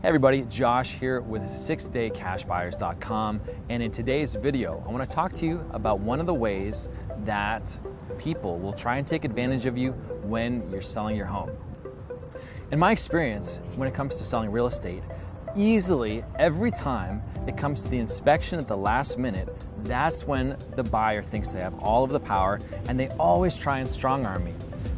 Hey everybody, Josh here with 6daycashbuyers.com, and in today's video I want to talk to you about one of the ways that people will try and take advantage of you when you're selling your home. In my experience, when it comes to selling real estate, easily every time it comes to the inspection at the last minute, that's when the buyer thinks they have all of the power, and they always try and strong arm me.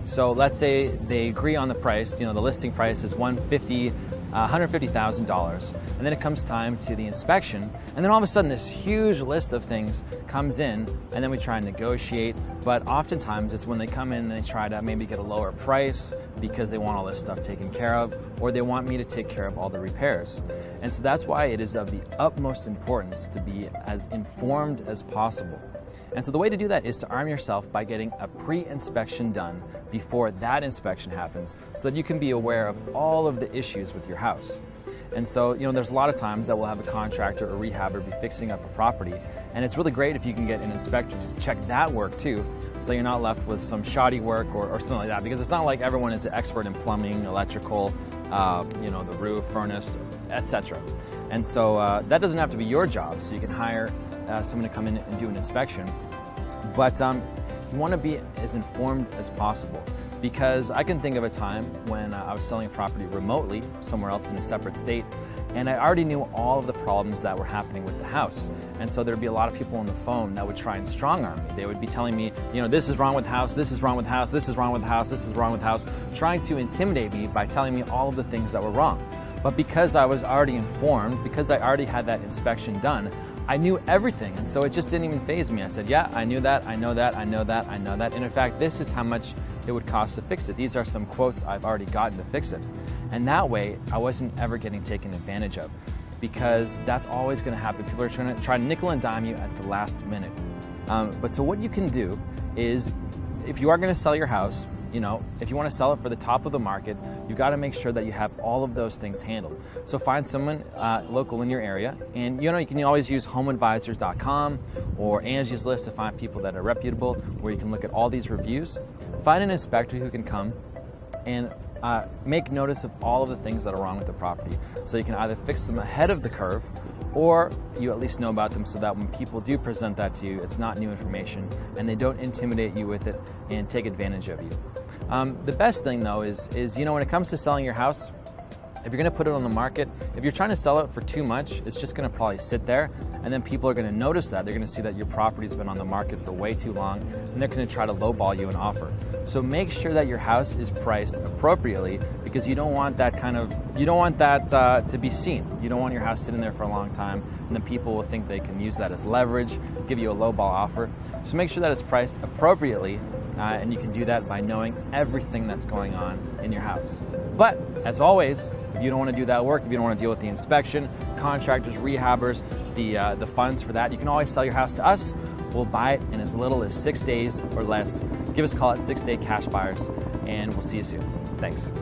So let's say they agree on the price, the listing price is $150,000, and then it comes time to the inspection, and then all of a sudden this huge list of things comes in, and then we try and negotiate. But oftentimes it's when they come in and they try to maybe get a lower price because they want all this stuff taken care of, or they want me to take care of all the repairs. And so that's why it is of the utmost importance to be as informed as possible. And so the way to do that is to arm yourself by getting a pre-inspection done before that inspection happens, so that you can be aware of all of the issues with your house. And so, there's a lot of times that we'll have a contractor or rehabber be fixing up a property, and it's really great if you can get an inspector to check that work too, so you're not left with some shoddy work or something like that, because it's not like everyone is an expert in plumbing, electrical, the roof, furnace, etc. And so that doesn't have to be your job, so you can hire someone to come in and do an inspection. But you want to be as informed as possible, because I can think of a time when I was selling a property remotely, somewhere else in a separate state, and I already knew all of the problems that were happening with the house. And so there'd be a lot of people on the phone that would try and strong arm me. They would be telling me, this is wrong with the house, this is wrong with the house, this is wrong with the house, this is wrong with the house, trying to intimidate me by telling me all of the things that were wrong. But because I was already informed, because I already had that inspection done, I knew everything, and so it just didn't even faze me. I said, yeah, I knew that, I know that, I know that, I know that, and in fact, this is how much it would cost to fix it. These are some quotes I've already gotten to fix it. And that way, I wasn't ever getting taken advantage of, because that's always going to happen. People are trying to try to nickel and dime you at the last minute. But so what you can do is, if you are going to sell your house, if you want to sell it for the top of the market, you've got to make sure that you have all of those things handled. So find someone local in your area, and you can always use homeadvisors.com or Angie's List to find people that are reputable, where you can look at all these reviews. Find an inspector who can come and make notice of all of the things that are wrong with the property, so you can either fix them ahead of the curve, or you at least know about them, so that when people do present that to you, it's not new information and they don't intimidate you with it and take advantage of you. The best thing though is when it comes to selling your house, if you're going to put it on the market, if you're trying to sell it for too much, it's just going to probably sit there, and then people are going to notice that. They're going to see that your property's been on the market for way too long, and they're going to try to lowball you an offer. So make sure that your house is priced appropriately, because you don't want that to be seen. You don't want your house sitting there for a long time, and then people will think they can use that as leverage, give you a lowball offer. So make sure that it's priced appropriately, and you can do that by knowing everything that's going on in your house. But as always, if you don't want to do that work, if you don't want to deal with the inspection, contractors, rehabbers, the funds for that, you can always sell your house to us. We'll buy it in as little as 6 days or less. Give us a call at 6 Day Cash Buyers, and we'll see you soon. Thanks.